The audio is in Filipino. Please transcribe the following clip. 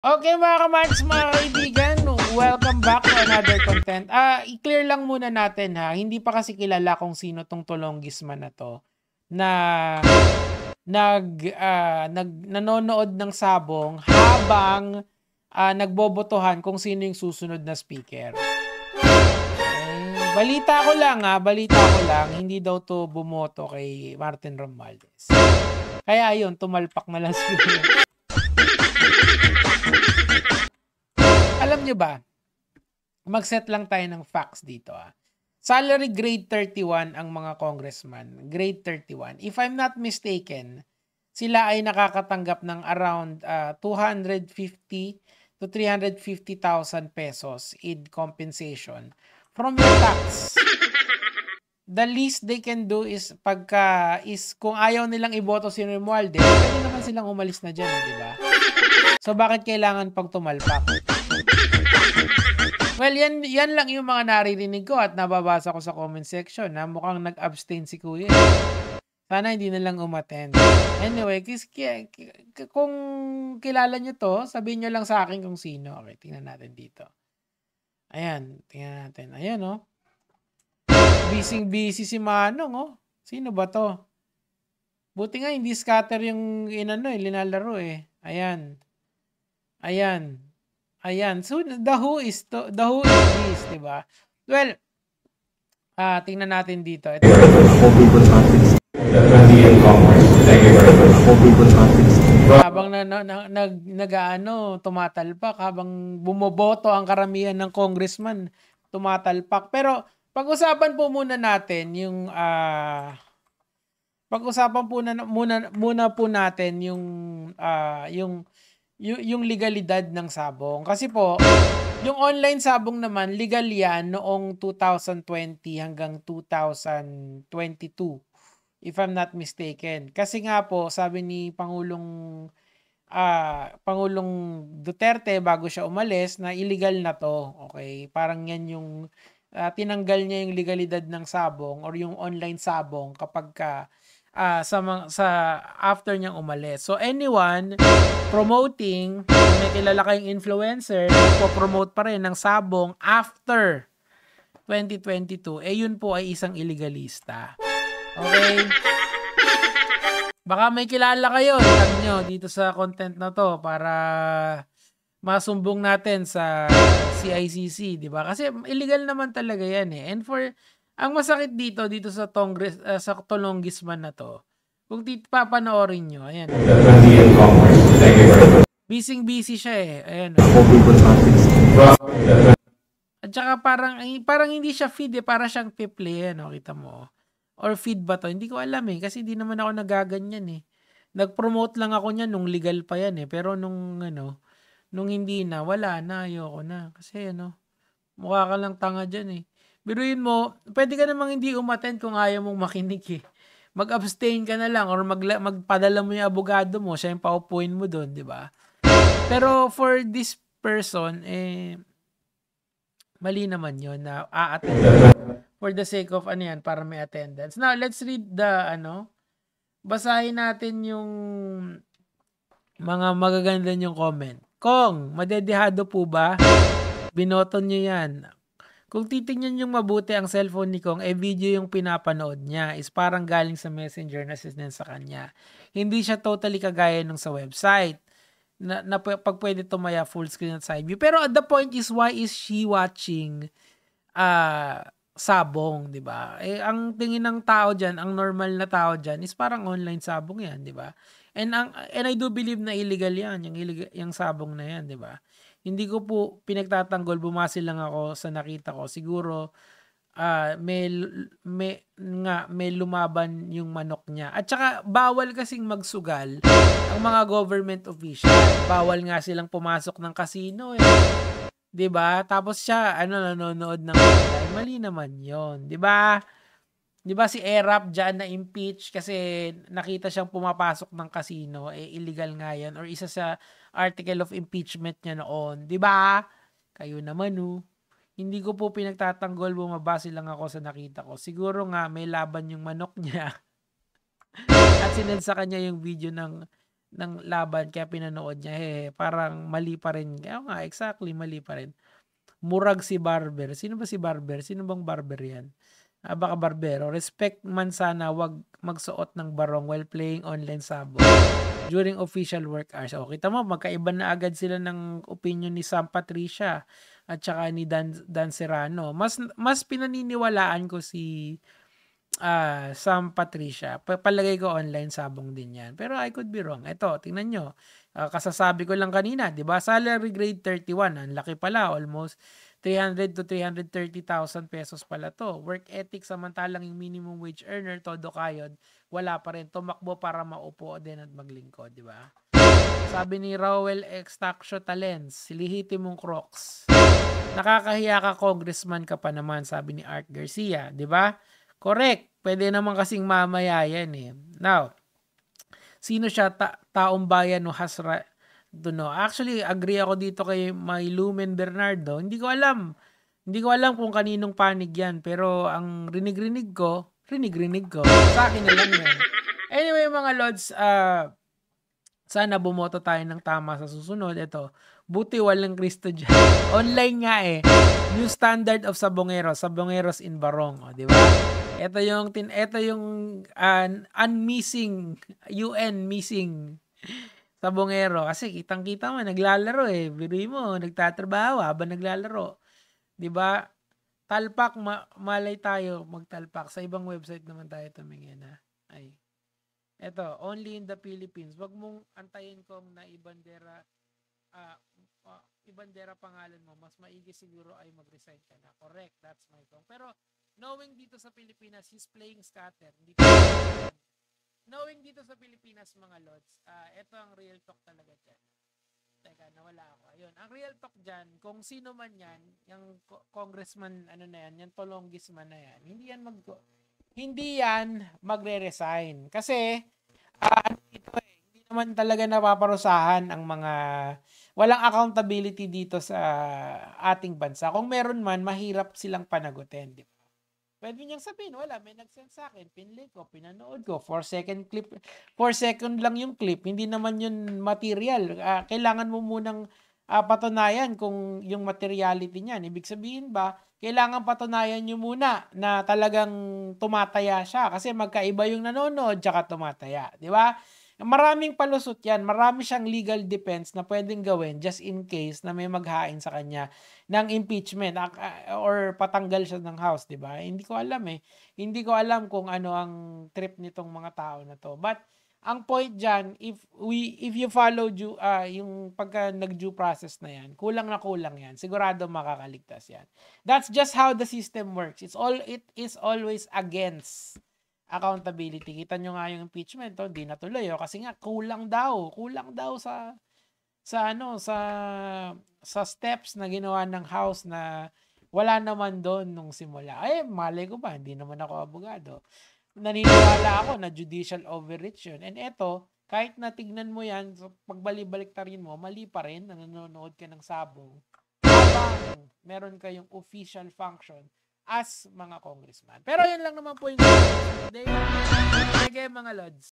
Okay mga kamarks, mga kaibigan, welcome back to another content. I-clear lang muna natin ha, hindi pa kasi kilala kung sino tong Tolonggisman na to na nanonood ng sabong habang nagbobotohan kung sino yung susunod na speaker. Balita ko lang, hindi daw to bumoto kay Martin Romualdez. Kaya ayun, tumalpak na lang siguro. Alam nyo ba, mag-set lang tayo ng facts dito. Salary grade 31 ang mga congressman. Grade 31. If I'm not mistaken, sila ay nakakatanggap ng around 250 to 350,000 pesos in compensation from your tax. The least they can do is kung ayaw nilang iboto si Romualdez, pwede naman silang umalis na dyan, di ba? So bakit kailangan pag tumalpak? Well, yan lang yung mga naririnig ko at nababasa ko sa comment section na mukhang nag-abstain si Kuya. Sana hindi na lang umattend. Anyway, kung kilala nyo to, sabihin nyo lang sa akin kung sino. Okay, tingnan natin dito. Ayan, tingnan natin. Ayan, oh. Busy si Manong, oh. Sino ba to? Buti nga hindi scatter yung linalaro eh. Ayan. So the who is this, 'di ba? Well, tingnan natin dito. Ito. Habang tumatalpak, habang bumoboto ang karamihan ng congressman, tumatalpak. Pero pag-usapan po muna natin yung yung legalidad ng sabong. Kasi po, yung online sabong naman, legal yan noong 2020 hanggang 2022, if I'm not mistaken. Kasi nga po, sabi ni Pangulong Duterte bago siya umalis na illegal na to. Okay? Parang yan yung tinanggal niya yung legalidad ng sabong or yung online sabong kapag sa after niyang umalis. So anyone promoting, may kilala kayong influencer, po-promote pa rin ng sabong after 2022, yun po ay isang illegalista. Okay? Baka may kilala kayo, tag nyo dito sa content na to para masumbong natin sa CICC, di ba? Kasi illegal naman talaga yan eh. And ang masakit dito sa sa Tolonggisman na to, kung papanoorin nyo, ayan. Busy siya eh. Ayan. At saka parang hindi siya feed eh. Para siyang piplay. Ayan, kita mo. Or feed ba to? Hindi ko alam eh. Kasi di naman ako nagaganyan eh. Nag-promote lang ako niyan nung legal pa yan eh. Pero nung hindi na, wala na. Ayoko na. Kasi mukha ka lang tanga dyan eh. Biruin mo, pwede ka namang hindi umattend kung ayaw mong makinig eh. Mag-abstain ka na lang or magpadala mo yung abogado mo, siya yung paupuin mo doon, di ba? Pero for this person, mali naman yun na a-attend for the sake of para may attendance. Now, let's read basahin natin yung mga magaganda yung comment. Kong, madedehado po ba? Binoto nyo yan. Kung titingnan yung mabuti ang cellphone ni Kong, video yung pinapanood niya is parang galing sa messenger na sinend sa kanya. Hindi siya totally kagaya nung sa website na pag pwede tumaya full screen at side view. Pero the point is, why is she watching sabong, di ba? Ang tingin ng tao dyan, ang normal na tao dyan is parang online sabong yan, di ba? And I do believe na illegal yan, yung sabong na yan, di ba? Hindi ko po pinagtatanggol, bumase lang ako sa nakita ko. Siguro may lumaban yung manok niya. At saka bawal kasing magsugal ang mga government official. Bawal nga silang pumasok ng casino eh. 'Di ba? Tapos siya nanonood ng mali naman 'yon, 'di ba? 'Di ba si Erap diyan na impeach kasi nakita siyang pumapasok ng casino, illegal nga 'yan or isa sa article of impeachment niya noon, 'di ba? Kayo naman hindi ko po pinagtatanggol, bumabase lang ako sa nakita ko. Siguro nga may laban yung manok niya. At sinend sa kanya yung video ng ng laban kaya pinanood niya, parang mali pa rin. Kaya nga, exactly, mali pa rin. Murag si Barber. Sino ba si Barber? Sino bang Barber yan? Baka barbero. Respect man sana wag magsuot ng barong while playing online sabong during official work hours. O, kita mo, magkaiba na agad sila ng opinion ni Sam Patricia at saka ni Dan Serrano. Mas pinaniniwalaan ko si Sam Patricia. Palagay ko online sabong din yan. Pero I could be wrong. Ito, tingnan nyo. Kasasabi ko lang kanina, di ba? Salary grade 31. Ang laki pala. Almost 300 to 330,000 pesos pala to. Work ethic, samantalang yung minimum wage earner, todo kayod, wala pa rin. Tumakbo para maupo din at maglingkod, di ba? Sabi ni Rowell Extacio Talens, silihiti mong Crocs. Nakakahiya ka, congressman ka pa naman, sabi ni Art Garcia, di ba? Correct. Pwede naman kasing mamaya yan eh. Now, sino siya? Taong bayan no Hasra no. Actually, agree ako dito kay May Lumen Bernardo. Hindi ko alam. Hindi ko alam kung kaninong panig yan. Pero ang rinig-rinig ko. Sa akin na lang yan. Anyway, mga Lods, sana bumoto tayo ng tama sa susunod. Ito, buti walang Kristo dyan. Online nga eh. New standard of Sabongeros. Sabongeros in Barong. O, di ba? Ito yung unmissing, UN missing sabongero. Kasi kitang-kita mo, naglalaro eh. Biruin mo, nagtatrabaho habang naglalaro. 'Di ba? Talpak, malay tayo magtalpak. Sa ibang website naman tayo tumingin ha. Ay. Ito, only in the Philippines. Wag mong antayin kong na ibandera pangalan mo. Mas maigi siguro ay mag-resign ka na. Correct, that's my point. Pero knowing dito sa Pilipinas, he's playing scatter. Hindi ko knowing dito sa Pilipinas, mga Lods, ito ang real talk talaga dyan. Teka, nawala ako. Ayun, ang real talk dyan, kung sino man yan, yung congressman, yan Tolongis man na yan, hindi yan magre-resign. Kasi, hindi naman talaga napaparusahan ang mga, walang accountability dito sa ating bansa. Kung meron man, mahirap silang panagutin, di ba? Pwede niyang sabihin, wala, may nag-send sa akin, pinlay ko, pinanood ko, 4 second lang yung clip, hindi naman yun material. Kailangan mo munang patunayan kung yung materiality niyan. Ibig sabihin ba, kailangan patunayan nyo muna na talagang tumataya siya kasi magkaiba yung nanonood tsaka tumataya. Di ba? Maraming palusot yan. Marami siyang legal defense na pwedeng gawin just in case na may maghain sa kanya ng impeachment or patanggal siya ng house, di ba? Hindi ko alam eh. Hindi ko alam kung ano ang trip nitong mga tao na to. But ang point dyan, if you follow yung pagka nag-due process na yan, kulang na kulang yan. Sigurado makakaligtas yan. That's just how the system works. It is always against accountability. Kita nyo nga yung impeachment, hindi natuloy kasi nga kulang daw sa steps na ginawa ng House na wala naman doon nung simula. Ay, malay ko ba, hindi naman ako abogado. Naniniwala ako na judicial overreach yun. And eto, kahit na tignan mo yan, so pagbalik-baliktarin mo, mali pa rin na nanonood ka ng sabong habang meron kayong official function as mga congressman. Pero yun lang naman po yung today. Sige mga Lods.